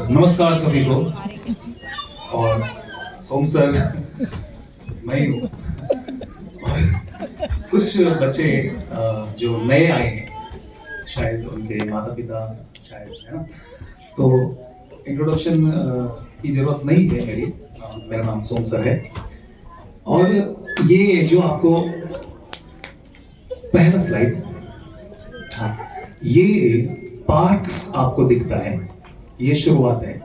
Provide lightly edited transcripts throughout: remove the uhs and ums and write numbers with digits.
नमस्कार सभी को। और सोम सर मैं ही हूँ। और कुछ बच्चे जो नए आए हैं, शायद उनके माता पिता शायद, है ना, तो इंट्रोडक्शन की ज़रूरत नहीं है मेरी। मेरा नाम सोम सर है। और ये जो आपको पहला स्लाइड, हाँ, ये पार्क्स आपको दिखता है, ये शुरुआत है।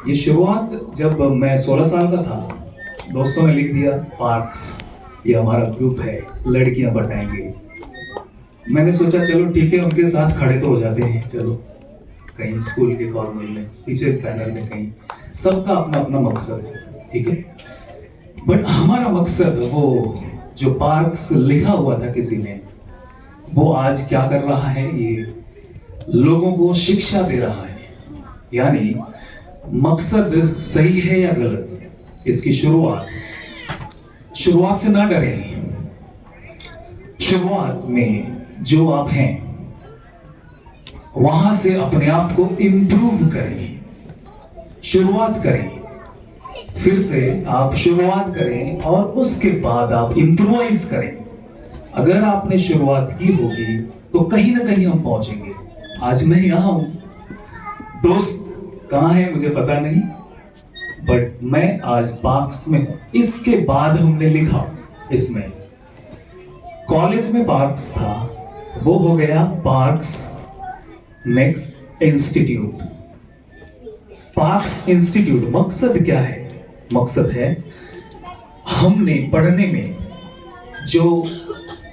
ये शुरुआत जब मैं 16 साल का था, दोस्तों ने लिख दिया पार्क्स, ये हमारा ग्रुप है, लड़कियां बताएंगे। मैंने सोचा चलो ठीक है, उनके साथ खड़े तो हो जाते हैं, चलो कहीं स्कूल के कॉर्नर में, पीछे पैनल में, कहीं सबका अपना अपना मकसद है, ठीक है। बट हमारा मकसद, वो जो पार्क्स लिखा हुआ था किसी ने, वो आज क्या कर रहा है, ये लोगों को शिक्षा दे रहा है। यानी मकसद सही है या गलत, इसकी शुरुआत से ना डरें। शुरुआत में जो आप हैं वहां से अपने आप को इंप्रूव करें, शुरुआत करें, फिर से आप शुरुआत करें और उसके बाद आप इंप्रूवाइज करें। अगर आपने शुरुआत की होगी तो कहीं ना कहीं हम पहुंचेंगे। आज मैं यहां हूं, दोस्त कहां है मुझे पता नहीं, बट मैं आज पार्क्स में हूं। इसके बाद हमने लिखा, इसमें कॉलेज में पार्क्स था, वो हो गया parks next institute. Parks institute मकसद क्या है? मकसद है हमने पढ़ने में जो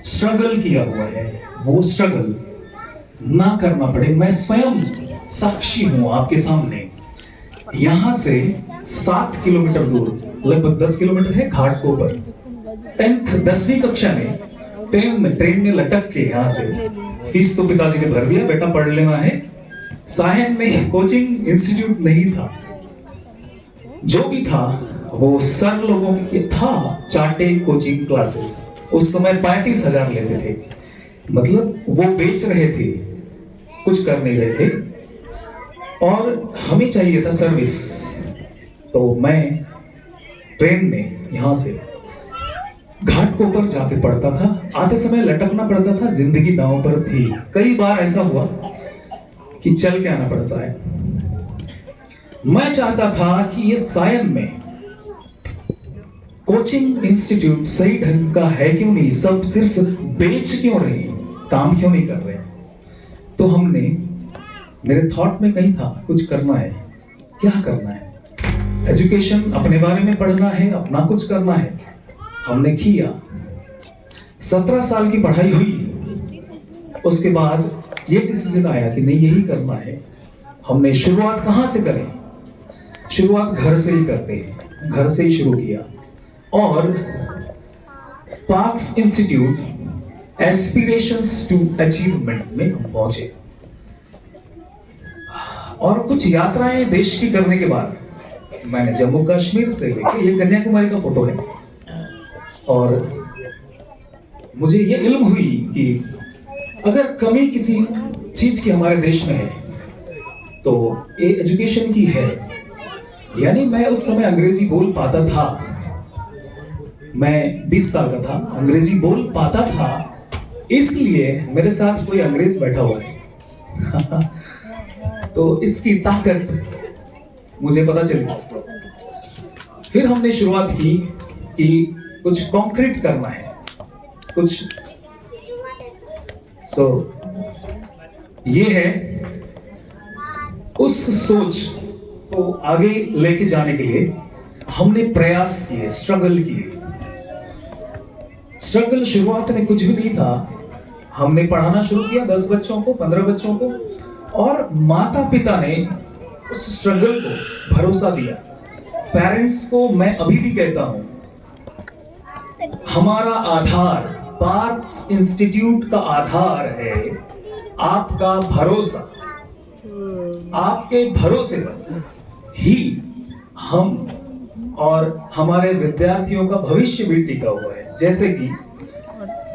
स्ट्रगल किया हुआ है, वो स्ट्रगल ना करना पड़े। मैं स्वयं साक्षी हूं आपके सामने। यहां से 7 किलोमीटर दूर, लगभग 10 किलोमीटर है, घाटकोपर। 10वीं कक्षा में ट्रेन में लटक के यहाँ से, फीस तो पिताजी ने भर दिया, बेटा पढ़ लेना है। सायन में कोचिंग इंस्टीट्यूट नहीं था, जो भी था वो सर लोगों की था, चार्टे कोचिंग क्लासेस। उस समय 35,000 लेते थे, मतलब वो बेच रहे थे, कुछ कर नहीं रहे थे, और हमें चाहिए था सर्विस। तो मैं ट्रेन में यहाँ से घाटकोपर जाके पढ़ता था। आते समय लटकना पड़ता था, जिंदगी दांव पर थी। कई बार ऐसा हुआ कि चल के आना पड़ता है। मैं चाहता था कि ये सायन में कोचिंग इंस्टीट्यूट सही ढंग का है क्यों नहीं, सब सिर्फ बेच क्यों रहे, काम क्यों नहीं कर रहे। तो हमने, मेरे थॉट में कहीं था कुछ करना है। क्या करना है? एजुकेशन, अपने बारे में पढ़ना है, अपना कुछ करना है। हमने किया, 17 साल की पढ़ाई हुई। उसके बाद ये डिसीजन आया कि नहीं, यही करना है। हमने शुरुआत कहाँ से करें? शुरुआत घर से ही करते हैं, घर से ही शुरू किया। और Parks institute aspirations to achievement में हम पहुंचे। और कुछ यात्राएं देश की करने के बाद मैंने जम्मू कश्मीर से लेके, ये कन्याकुमारी का फोटो है, और मुझे ये इल्म हुई कि अगर कमी किसी चीज की हमारे देश में है तो ये एजुकेशन की है। यानी मैं उस समय अंग्रेजी बोल पाता था, मैं 20 साल का था, अंग्रेजी बोल पाता था, इसलिए मेरे साथ कोई अंग्रेज बैठा हुआ है। तो इसकी ताकत मुझे पता चली। फिर हमने शुरुआत की कि कुछ कॉन्क्रीट करना है, कुछ। ये है, उस सोच को आगे लेके जाने के लिए हमने प्रयास किए, स्ट्रगल किए। स्ट्रगल शुरुआत में कुछ भी नहीं था। हमने पढ़ाना शुरू किया 10 बच्चों को, 15 बच्चों को, और माता पिता ने उस स्ट्रगल को भरोसा दिया। पेरेंट्स को मैं अभी भी कहता हूं, हमारा आधार, पार्क्स इंस्टीट्यूट का आधार है आपका भरोसा। आपके भरोसे पर ही हम और हमारे विद्यार्थियों का भविष्य भी टिका हुआ है। जैसे कि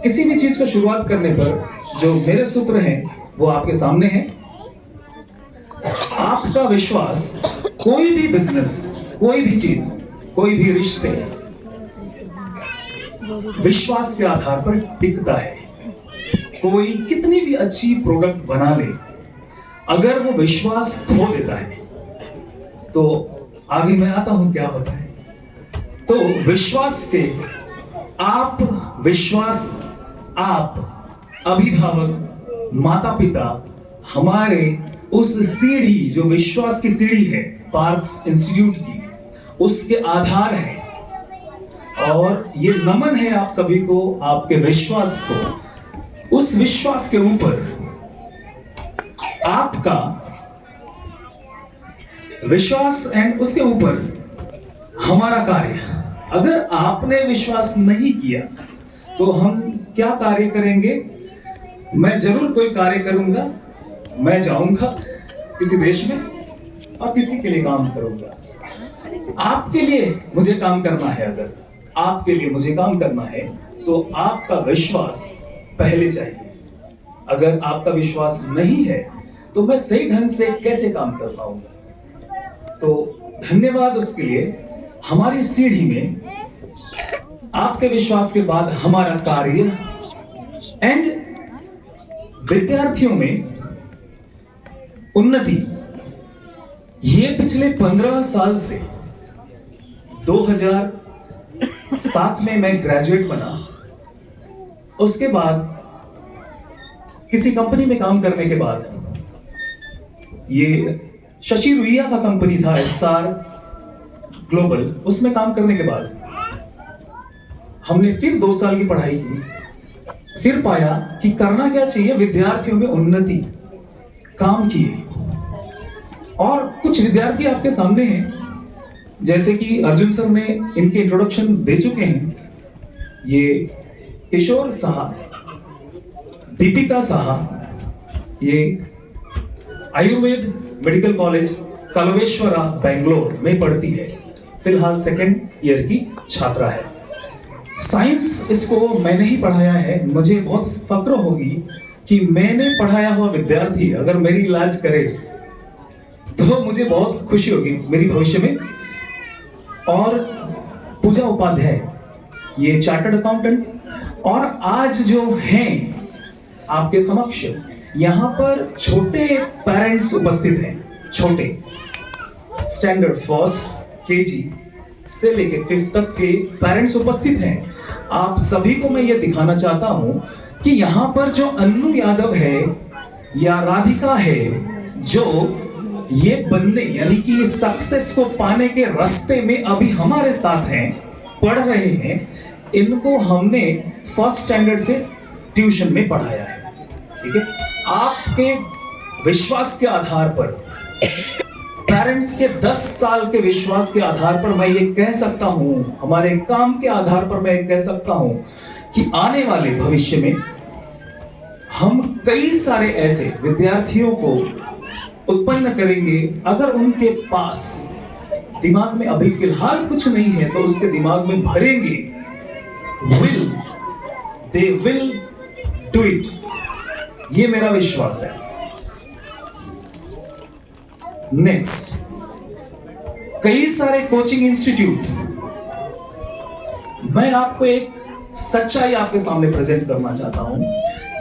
किसी भी चीज को शुरुआत करने पर जो मेरे सूत्र हैं वो आपके सामने हैं। आपका विश्वास, कोई भी बिजनेस, कोई भी चीज, कोई भी रिश्ते विश्वास के आधार पर टिकता है। कोई कितनी भी अच्छी प्रोडक्ट बना ले, अगर वो विश्वास खो देता है तो आगे मैं आता हूं क्या होता है। तो विश्वास के आप अभिभावक, माता पिता, हमारे उस सीढ़ी जो विश्वास की सीढ़ी है पार्क्स इंस्टीट्यूट की, उसके आधार है। और ये नमन है आप सभी को, आपके विश्वास को। उस विश्वास के ऊपर आपका विश्वास एंड उसके ऊपर हमारा कार्य। अगर आपने विश्वास नहीं किया तो हम क्या कार्य करेंगे? मैं जरूर कोई कार्य करूंगा, मैं जाऊंगा किसी देश में और किसी के लिए काम करूंगा। आपके लिए मुझे काम करना है, अगर आपके लिए मुझे काम करना है तो आपका विश्वास पहले चाहिए। अगर आपका विश्वास नहीं है तो मैं सही ढंग से कैसे काम कर पाऊंगा? तो धन्यवाद उसके लिए। हमारी सीढ़ी में आपके विश्वास के बाद हमारा कार्य एंड विद्यार्थियों में उन्नति। ये पिछले 15 साल से 2007 में मैं ग्रेजुएट बना, उसके बाद किसी कंपनी में काम करने के बाद, ये शशि रुइया का कंपनी था SR ग्लोबल, उसमें काम करने के बाद हमने फिर 2 साल की पढ़ाई की। फिर पाया कि करना क्या चाहिए, विद्यार्थियों में उन्नति, काम किए। और कुछ विद्यार्थी आपके सामने हैं, जैसे कि अर्जुन सर ने इनके इंट्रोडक्शन दे चुके हैं। ये किशोर साहा, दीपिका साहा, ये आयुर्वेद मेडिकल कॉलेज कलवेश्वरा बेंगलोर में पढ़ती है, फिलहाल 2nd ईयर की छात्रा है। साइंस इसको मैंने ही पढ़ाया है। मुझे बहुत फक्र होगी कि मैंने पढ़ाया हुआ विद्यार्थी अगर मेरी इलाज करे तो मुझे बहुत खुशी होगी मेरी भविष्य में। और पूजा उपाध्याय, ये चार्टर्ड अकाउंटेंट। और आज जो हैं आपके समक्ष, यहाँ पर छोटे पेरेंट्स उपस्थित हैं, छोटे स्टैंडर्ड 1st KG से लेके 5th तक के पेरेंट्स उपस्थित हैं। आप सभी को मैं ये दिखाना चाहता हूं कि यहाँ पर जो अन्नू यादव है या राधिका है, जो ये बनने यानी कि सक्सेस को पाने के रास्ते में अभी हमारे साथ हैं, पढ़ रहे हैं, इनको हमने 1st स्टैंडर्ड से ट्यूशन में पढ़ाया है। ठीक है, आपके विश्वास के आधार पर, पेरेंट्स के 10 साल के विश्वास के आधार पर मैं ये कह सकता हूं, हमारे काम के आधार पर मैं कह सकता हूं कि आने वाले भविष्य में हम कई सारे ऐसे विद्यार्थियों को उत्पन्न करेंगे। अगर उनके पास दिमाग में अभी फिलहाल कुछ नहीं है तो उसके दिमाग में भरेंगे, दे विल डू इट। ये मेरा विश्वास है। नेक्स्ट, कई सारे कोचिंग इंस्टीट्यूट, मैं आपको एक सच्चाई आपके सामने प्रेजेंट करना चाहता हूं।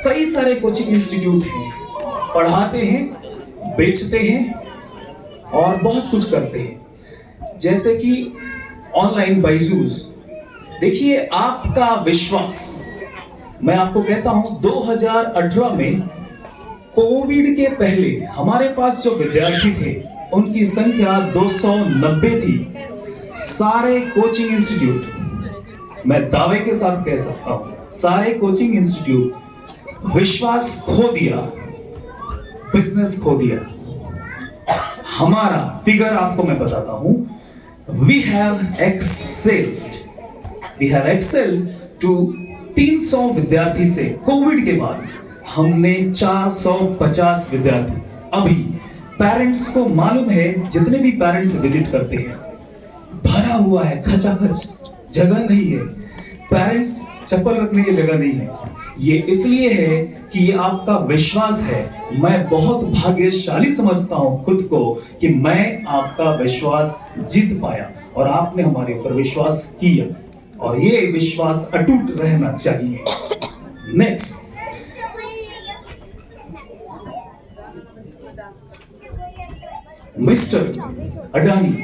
कई सारे कोचिंग इंस्टीट्यूट हैं, पढ़ाते हैं, बेचते हैं और बहुत कुछ करते हैं, जैसे कि ऑनलाइन बायजूस। देखिए, आपका विश्वास, मैं आपको कहता हूं 2018 में कोविड के पहले हमारे पास जो विद्यार्थी थे उनकी संख्या 290 थी। सारे कोचिंग इंस्टीट्यूट, मैं दावे के साथ कह सकता हूं, सारे कोचिंग इंस्टीट्यूट विश्वास खो दिया, बिजनेस खो दिया। हमारा फिगर आपको मैं बताता हूं, वी हैव एक्सेल्ड टू 300 विद्यार्थी से कोविड के बाद हमने 450 विद्यार्थी। अभी पेरेंट्स को मालूम है, जितने भी पेरेंट्स विजिट करते हैं भरा हुआ है खचाखच, जगह नहीं है, पेरेंट्स चप्पल रखने की जगह नहीं है। ये इसलिए है कि ये आपका विश्वास है। मैं बहुत भाग्यशाली समझता हूं खुद को कि मैं आपका विश्वास जीत पाया और आपने हमारे ऊपर विश्वास किया, और ये विश्वास अटूट रहना चाहिए। नेक्स्ट, मिस्टर अडानी,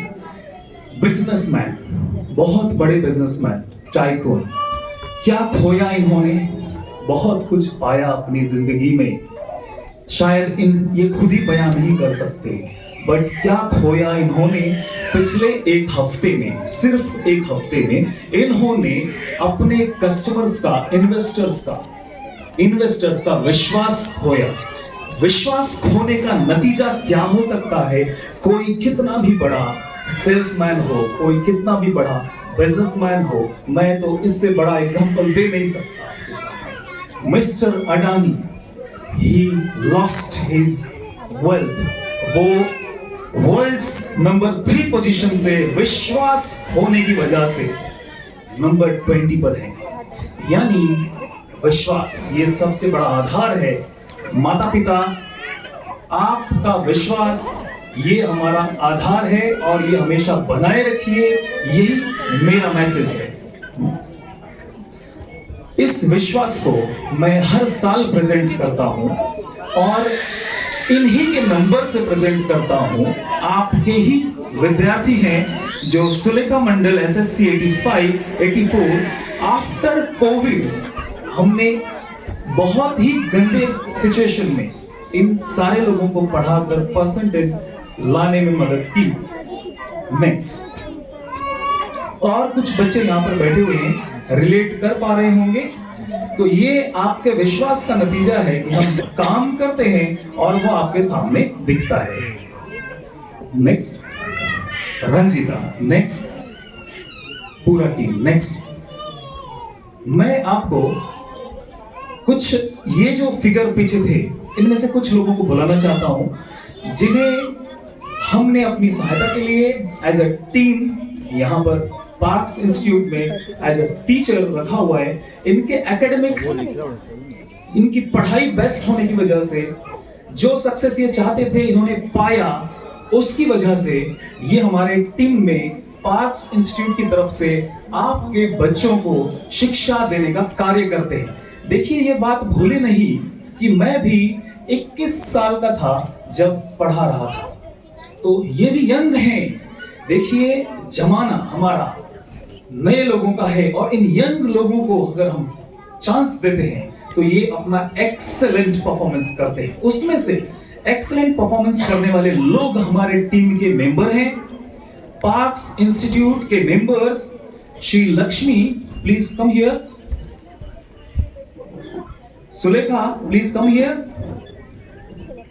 बिजनेसमैन, बहुत बड़े बिजनेसमैन, टाइकून। क्या खोया इन्होंने? बहुत कुछ पाया अपनी जिंदगी में। शायद ये खुद ही बयान नहीं कर सकते, बट क्या खोया इन्होंने पिछले एक हफ्ते में, सिर्फ एक हफ्ते में इन्होंने अपने कस्टमर्स का, इन्वेस्टर्स का विश्वास खोया। विश्वास खोने का नतीजा क्या हो सकता है? कोई कितना भी बड़ा सेल्समैन हो, कोई कितना भी बड़ा बिजनेसमैन हो, मैं तो इससे बड़ा एग्जांपल दे नहीं सकता। Mister Adani, he lost his wealth। वो वर्ल्ड्स नंबर 3 पोजीशन से विश्वास होने की वजह से नंबर 20 पर है। यानी विश्वास ये सबसे बड़ा आधार है। माता पिता, आपका विश्वास ये हमारा आधार है और ये हमेशा बनाए रखिए, यही मेरा मैसेज है। इस विश्वास को मैं हर साल प्रेजेंट करता हूं और इन्हीं के नंबर से प्रेजेंट करता हूं। आपके ही विद्यार्थी हैं जो सुलेखा मंडल SSC 85, 84। आफ्टर कोविड हमने बहुत ही गंदे सिचुएशन में इन सारे लोगों को पढ़ाकर परसेंटेज लाने में मदद की। नेक्स्ट, और कुछ बच्चे यहाँ पर बैठे हुए हैं, रिलेट कर पा रहे होंगे। तो ये आपके विश्वास का नतीजा है कि हम काम करते हैं और वो आपके सामने दिखता है। नेक्स्ट, रंजिता। नेक्स्ट, पूरा टीम। नेक्स्ट, मैं आपको कुछ ये जो फिगर पीछे थे, इनमें से कुछ लोगों को बुलाना चाहता हूं जिन्हें हमने अपनी सहायता के लिए एज अ टीम यहाँ पर पार्क्स इंस्टीट्यूट में एज अ टीचर रखा हुआ है। इनके एकेडमिक्स, इनकी पढ़ाई बेस्ट होने की वजह से जो सक्सेस ये चाहते थे इन्होंने पाया, उसकी वजह से ये हमारे टीम में पार्क्स इंस्टीट्यूट की तरफ से आपके बच्चों को शिक्षा देने का कार्य करते हैं। देखिए, ये बात भूले नहीं कि मैं भी 21 साल का था जब पढ़ा रहा था, तो ये भी यंग हैं। देखिए, जमाना हमारा नए लोगों का है और इन यंग लोगों को अगर हम चांस देते हैं तो ये अपना एक्सेलेंट परफॉर्मेंस करते हैं। उसमें से एक्सेलेंट परफॉर्मेंस करने वाले लोग हमारे टीम के मेंबर हैं, पार्क्स इंस्टीट्यूट के members. Shri Lakshmi, please come here. Sulekha, please come here.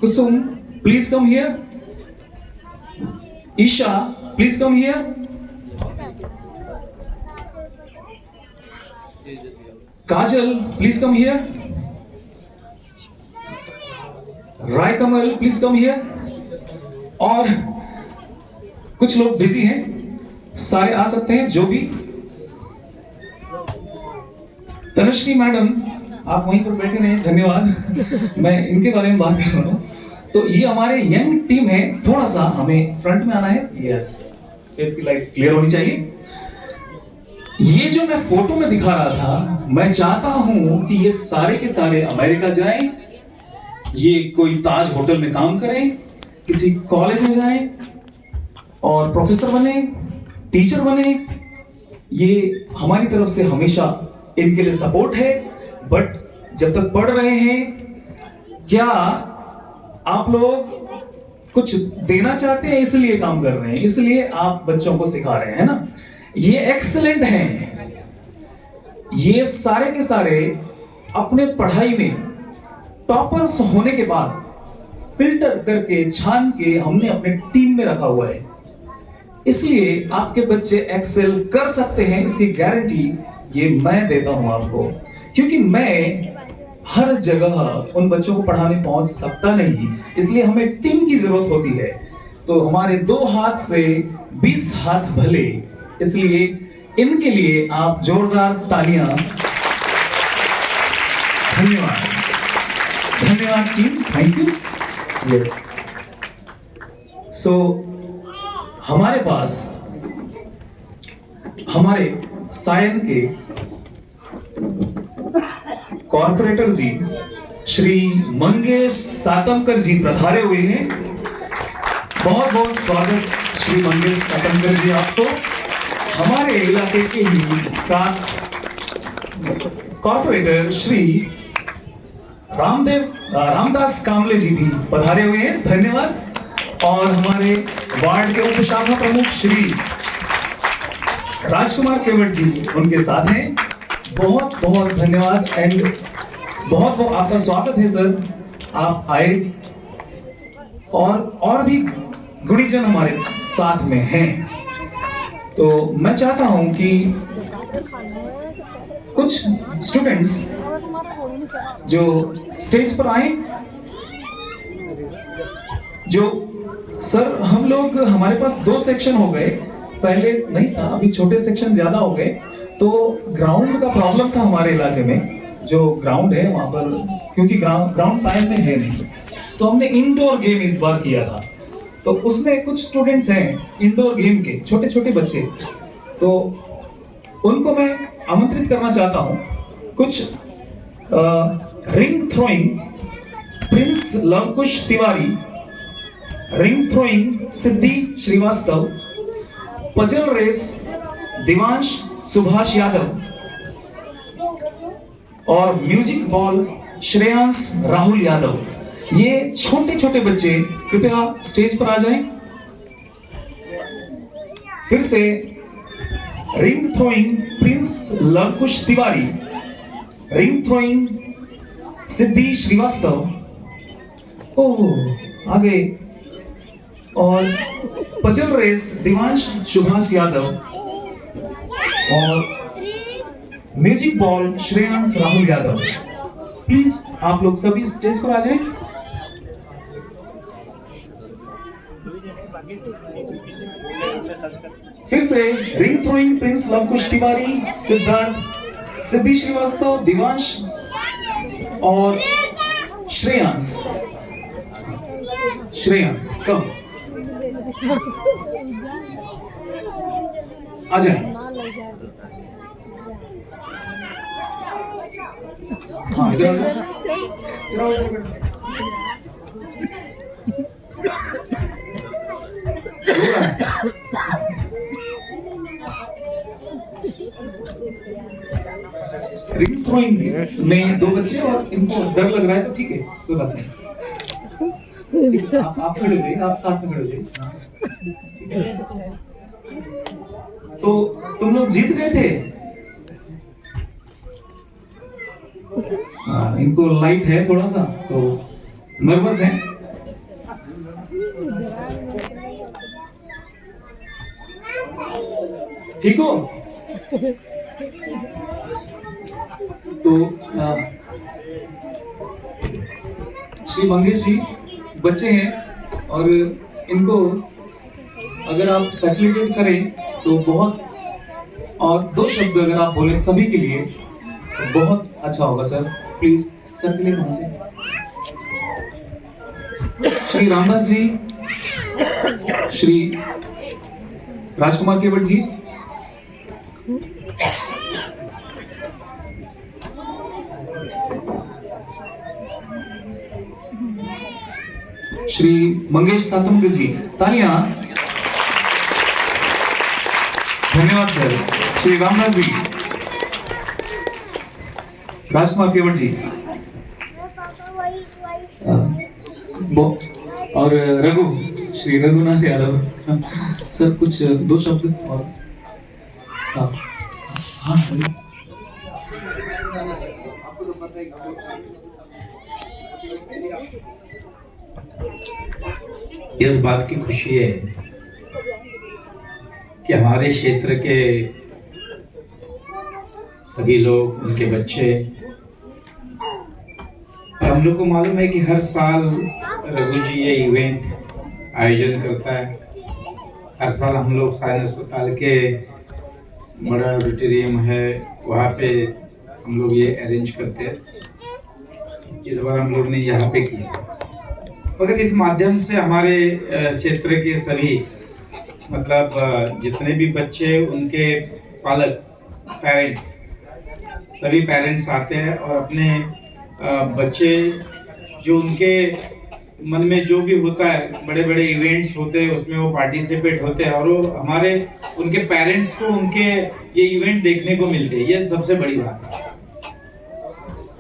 Kusum, please come here. Isha, please come here. Kajal, please come here. Rai Kamal, please come here. और कुछ लोग बिजी हैं, सारे आ सकते हैं जो भी। तनुश्री मैडम, आप वहीं पर बैठे रहे, धन्यवाद। मैं इनके बारे में बात कर रहा हूँ। तो ये हमारे यंग टीम है, थोड़ा सा हमें फ्रंट में आना है। यस, फेस की लाइट क्लियर होनी चाहिए। ये जो मैं फोटो में दिखा रहा था, मैं चाहता हूं कि ये सारे के सारे अमेरिका जाएं, ये कोई ताज होटल में काम करें, किसी कॉलेज में जाएं और प्रोफेसर बने, टीचर बने। ये हमारी तरफ से हमेशा इनके लिए सपोर्ट है। बट जब तक पढ़ रहे हैं, क्या आप लोग कुछ देना चाहते हैं, इसलिए काम कर रहे हैं, इसलिए आप बच्चों को सिखा रहे हैं ना। ये एक्सीलेंट हैं। ये सारे के सारे अपने पढ़ाई में टॉपर्स होने के बाद फिल्टर करके, छान के हमने अपने टीम में रखा हुआ है। इसलिए आपके बच्चे एक्सेल कर सकते हैं, इसकी गारंटी ये मैं देता हूं आपको, क्योंकि मैं हर जगह उन बच्चों को पढ़ाने पहुंच सकता नहीं, इसलिए हमें टीम की जरूरत होती है। तो हमारे 2 हाथ से 20 हाथ भले, इसलिए इनके लिए आप जोरदार तालियां। धन्यवाद, धन्यवाद टीम, थैंक यू। यस, सो हमारे पास हमारे सायन के कॉर्पोरेटर जी श्री मंगेश सातमकर जी पधारे हुए हैं। बहुत बहुत स्वागत श्री मंगेश सातमकर जी आपको। हमारे इलाके के ही कॉर्पोरेटर श्री रामदास कामले जी भी पधारे हुए हैं, धन्यवाद। और हमारे वार्ड के उप शाखा प्रमुख श्री राजकुमार केवट जी उनके साथ हैं, बहुत बहुत धन्यवाद एंड बहुत बहुत आपका स्वागत है सर, आप आए। और भी गुणीजन हमारे साथ में हैं, तो मैं चाहता हूं कि कुछ स्टूडेंट्स जो स्टेज पर आए। जो सर हम लोग हमारे पास 2 सेक्शन हो गए, पहले नहीं था, अभी छोटे सेक्शन ज्यादा हो गए। तो ग्राउंड का प्रॉब्लम था हमारे इलाके में, जो ग्राउंड है वहां पर, क्योंकि ग्राउंड साइड में है नहीं, तो हमने इंडोर गेम इस बार किया था। तो उसमें कुछ स्टूडेंट्स हैं इंडोर गेम के, छोटे छोटे बच्चे, तो उनको मैं आमंत्रित करना चाहता हूं। कुछ ring throwing Prince Lavkush Tiwari, ring throwing Siddhi Srivastava, puzzle race Divansh Subhash Yadav और म्यूजिक बॉल श्रेयांश राहुल यादव। ये छोटे छोटे बच्चे कृपया स्टेज पर आ जाएं। फिर से ring throwing Prince Lavkush Tiwari, ring throwing Siddhi Srivastava, oh आगे, और पजल रेस दिवांश सुभाष यादव और music ball Shreyansh Rahul Yadav. Please आप लोग सभी स्टेज पर आ जाएं। फिर से रिंग थ्रोइंग प्रिंस लवकुश तिवारी, सिद्धि श्रीवास्तव, दिवांश और श्रेयांश कम आ जाए। हाँ, रिंग थ्रोइंग में 2 बच्चे और इनको डर लग रहा है, तो ठीक है, कोई बात नहीं। आप खड़े हो जाइए, आप साथ में खड़े हो जाइए। तो तुम लोग जीत गए थे। इनको लाइट है थोड़ा सा, तो नर्वस है। ठीक हो? तो श्री मंगेश जी बच्चे हैं और इनको अगर आप फैसिलिटेट करें तो बहुत, और 2 शब्द अगर आप बोले सभी के लिए तो बहुत अच्छा होगा सर। प्लीज सर के लिए वहां से श्री रामदास जी, श्री राजकुमार केवट जी, श्री मंगेश सातमकर जी, तालियां। धन्यवाद सर। श्री रामदास जी, राजकुमार केवट जी और रघु, श्री रघुनाथ यादव सर, कुछ 2 शब्द और साहब। हाँ इस बात की खुशी है कि हमारे क्षेत्र के सभी लोग, उनके बच्चे, और हम लोग को मालूम है कि हर साल रघु जी ये इवेंट आयोजन करता है हर साल हम लोग साइन अस्पताल के बड़ा ऑडिटोरियम है वहाँ पे हम लोग ये अरेंज करते हैं। इस बार हम लोग ने यहाँ पे किया, मगर इस माध्यम से हमारे क्षेत्र के सभी मतलब जितने भी बच्चे, उनके पालक, पेरेंट्स, सभी पेरेंट्स आते हैं और अपने बच्चे जो उनके मन में जो भी होता है, बड़े बड़े इवेंट्स होते हैं उसमें वो पार्टिसिपेट होते हैं और वो हमारे उनके पेरेंट्स को उनके ये इवेंट देखने को मिलते हैं। ये सबसे बड़ी बात है।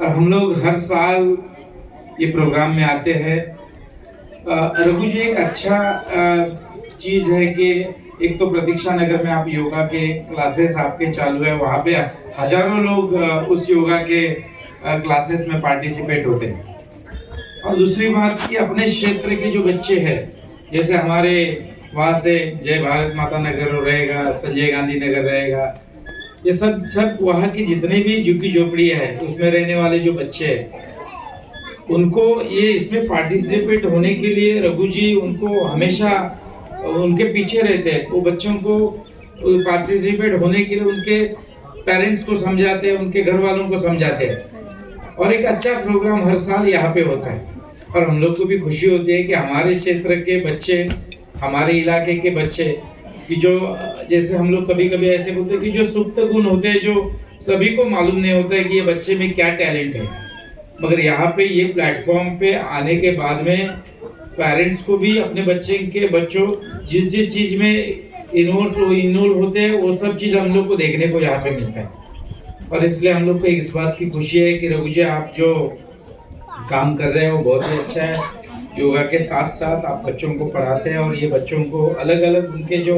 और हम लोग हर साल ये प्रोग्राम में आते हैं। रघु जी, एक अच्छा चीज़ है कि एक तो प्रतीक्षा नगर में आप योगा के क्लासेस आपके चालू है, वहाँ पे हजारों लोग उस योगा के क्लासेस में पार्टिसिपेट होते हैं। और दूसरी बात कि अपने क्षेत्र के जो बच्चे हैं, जैसे हमारे वहाँ से जय भारत माता नगर रहेगा, संजय गांधी नगर रहेगा, ये सब वहाँ की जितने भी झुग्गी झोपड़ियाँ है उसमें रहने वाले जो बच्चे हैं, उनको ये इसमें पार्टिसिपेट होने के लिए रघु जी उनको हमेशा उनके पीछे रहते हैं। वो बच्चों को पार्टिसिपेट होने के लिए उनके पेरेंट्स को समझाते हैं, उनके घर वालों को समझाते हैं और एक अच्छा प्रोग्राम हर साल यहाँ पे होता है। और हम लोग को भी खुशी होती है कि हमारे क्षेत्र के बच्चे, हमारे इलाके के बच्चे कि जो, जैसे हम लोग कभी कभी ऐसे बोलते हैं कि जो सुप्त गुण होते हैं, जो सभी को मालूम नहीं होता है कि ये बच्चे में क्या टैलेंट है, मगर यहाँ पे ये प्लेटफॉर्म पे आने के बाद में पेरेंट्स को भी अपने बच्चों जिस जिस चीज़ में इन्वॉल्व होते हैं वो सब चीज़ हम लोग को देखने को यहाँ पे मिलता है। और इसलिए हम लोग को इस बात की खुशी है कि रघु जी, आप जो काम कर रहे हैं वो बहुत ही अच्छा है। योगा के साथ साथ आप बच्चों को पढ़ाते हैं और ये बच्चों को अलग अलग उनके जो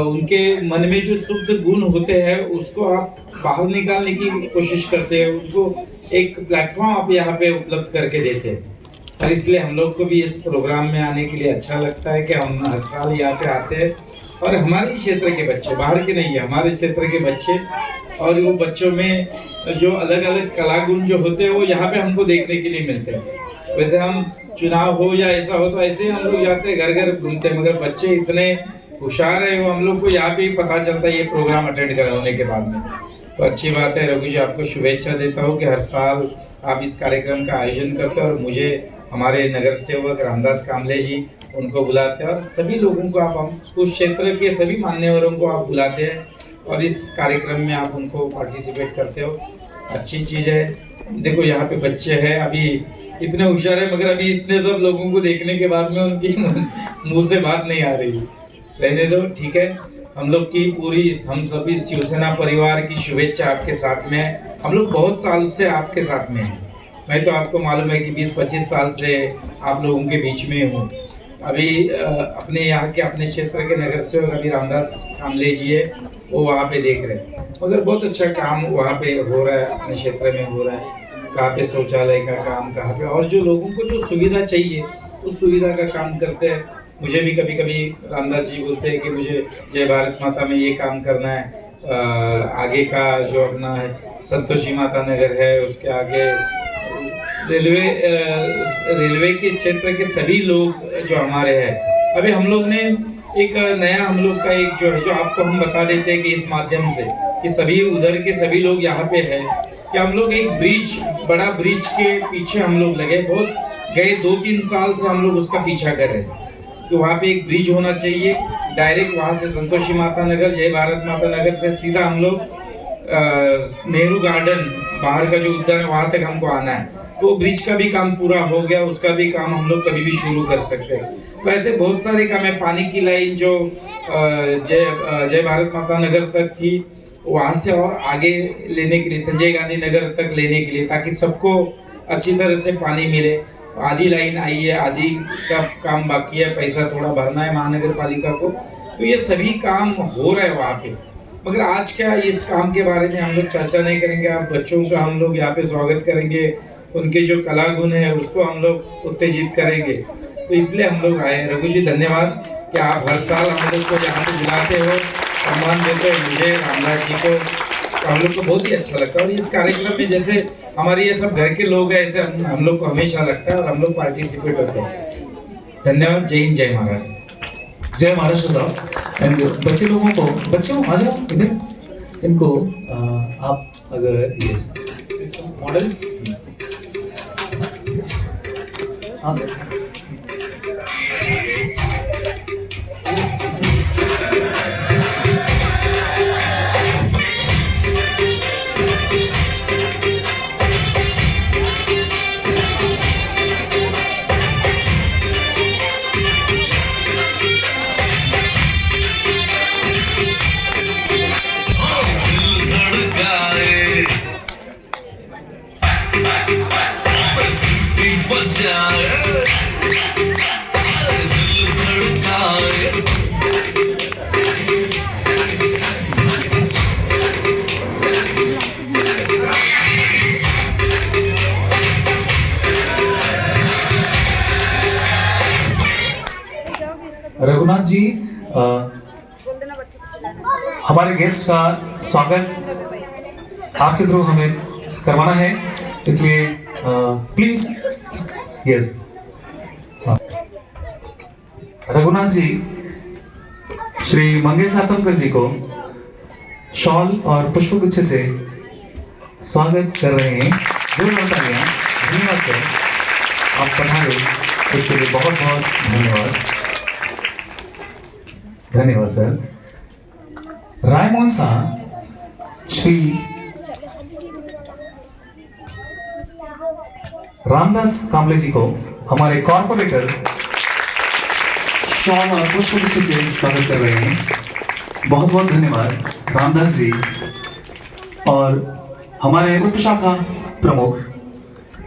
उनके मन में जो शुद्ध गुण होते हैं उसको आप बाहर निकालने की कोशिश करते हैं, उनको एक प्लेटफॉर्म आप यहाँ पे उपलब्ध करके देते हैं। और इसलिए हम लोग को भी इस प्रोग्राम में आने के लिए अच्छा लगता है कि हम हर साल यहाँ पे आते हैं और हमारे क्षेत्र के बच्चे, बाहर के नहीं है, हमारे क्षेत्र के बच्चे, और वो बच्चों में जो अलग अलग कला गुण जो होते हैं वो यहाँ पे हमको देखने के लिए मिलते हैं। वैसे हम चुनाव हो या ऐसा हो तो ऐसे ही हम लोग जाते हैं, घर घर घूमते हैं, मगर बच्चे इतने होशियार है, वो हम लोग को यहाँ पे ही पता चलता है ये प्रोग्राम अटेंड करवाने के बाद में। तो अच्छी बात है रघु जी, आपको शुभेच्छा देता हूँ कि हर साल आप इस कार्यक्रम का आयोजन करते हैं और मुझे हमारे नगर सेवक रामदास कामले जी उनको बुलाते हैं और सभी लोगों को आप, हम उस क्षेत्र के सभी मान्यवरों को आप बुलाते हैं और इस कार्यक्रम में आप उनको पार्टिसिपेट करते हो। अच्छी चीज़ है। देखो यहाँ पे बच्चे हैं, अभी इतने होशियार है, मगर अभी इतने सब लोगों को देखने के बाद में उनकी मुंह से बात नहीं आ रही। रहने दो, ठीक है। हम लोग की पूरी, हम सभी शिवसेना परिवार की शुभेच्छा आपके साथ में है। हम लोग बहुत साल से आपके साथ में हैं। मैं तो आपको मालूम है कि 20-25 साल से आप लोगों के बीच में हूँ। अभी अपने यहाँ के, अपने क्षेत्र के नगर सेवक अभी रामदास कामले जी है, वो वहाँ पे देख रहे हैं, मगर बहुत अच्छा काम वहाँ पे हो रहा है, अपने क्षेत्र में हो रहा है। कहाँ पे शौचालय का काम, कहाँ पे, और जो लोगों को जो सुविधा चाहिए उस सुविधा का काम करते हैं। मुझे भी कभी कभी रामदास जी बोलते हैं कि मुझे जय भारत माता में ये काम करना है, आगे का जो अपना है संतोषी माता नगर है, उसके आगे रेलवे के क्षेत्र के सभी लोग जो हमारे हैं। अभी हम लोग ने एक नया, हम लोग का एक जो है, जो आपको हम बता देते हैं कि इस माध्यम से कि सभी उधर के सभी लोग यहाँ पे हैं कि हम लोग एक ब्रिज, बड़ा ब्रिज के पीछे हम लोग लगे, बहुत गए 2-3 साल से हम लोग उसका पीछा कर रहे हैं कि वहाँ पे एक ब्रिज होना चाहिए। डायरेक्ट वहाँ से संतोषी माता नगर, जय भारत माता नगर से सीधा हम लोग नेहरू गार्डन, बाहर का जो उद्यान है, वहाँ तक हमको आना है। तो ब्रिज का भी काम पूरा हो गया, उसका भी काम हम लोग कभी भी शुरू कर सकते हैं। तो ऐसे बहुत सारे काम है। पानी की लाइन जो जय भारत माता नगर तक थी, वहाँ से और आगे लेने के लिए, संजय गांधी नगर तक लेने के लिए, ताकि सबको अच्छी तरह से पानी मिले। आधी लाइन आई है, आधी का काम बाकी है, पैसा थोड़ा भरना है महानगर पालिका को। तो ये सभी काम हो रहा है वहाँ पे। मगर आज क्या इस काम के बारे में हम लोग चर्चा नहीं करेंगे। आप बच्चों का हम लोग यहाँ पे स्वागत करेंगे, उनके जो कला गुण है उसको हम लोग उत्तेजित करेंगे। तो इसलिए हम लोग आए। रघु जी, धन्यवाद कि आप हर साल हम लोग को यहाँ पे बुलाते हो, सम्मान देते हो मुझे, रामदास जी को। तो हम लोग को बहुत ही अच्छा लगता है। और इस कार्यक्रम में जैसे हमारे ये सब घर के लोग हैं, ऐसे हम लोग को हमेशा लगता है और हम लोग पार्टिसिपेट होते हैं। धन्यवाद। जय हिंद, जय महाराष्ट्र। जय महाराष्ट्र साहब। एंड बच्चे लोगों को, बच्चों आ जाओ इधर, इनको आप अगर ये मॉडल, हाँ सर, रघुनाथ जी, हमारे गेस्ट का स्वागत आपके थ्रू हमें करवाना है, इसलिए प्लीज यस। रघुनाथ जी श्री मंगेश आतमकर जी को शॉल और पुष्पगुच्छ से स्वागत कर रहे हैं। जोरदार तालियां। धन्यवाद सर, आप पधारे, इसके लिए बहुत बहुत धन्यवाद। धन्यवाद सर। रायमोहन साहब श्री रामदास कांबले जी को हमारे कॉर्पोरेटर शॉल और पुष्पगुच्छ से स्वागत कर रहे हैं। बहुत बहुत धन्यवाद रामदास जी। और हमारे उप शाखा प्रमुख,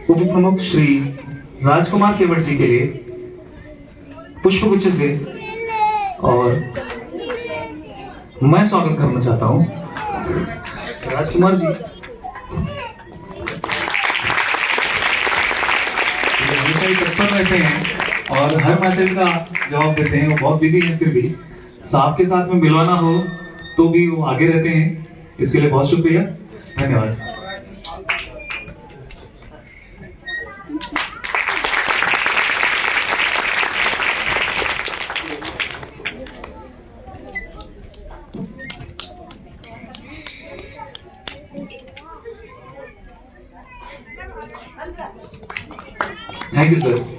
उप प्रमुख श्री राजकुमार केवट जी के लिए पुष्पगुच्छ से और मैं स्वागत करना चाहता हूं राजकुमार जी। ये हमेशा ही तत्पर रहते हैं और हर मैसेज का जवाब देते हैं। वो बहुत बिजी हैं, फिर भी साहब के साथ में मिलवाना हो तो भी वो आगे रहते हैं। इसके लिए बहुत शुक्रिया, धन्यवाद। Thank you sir.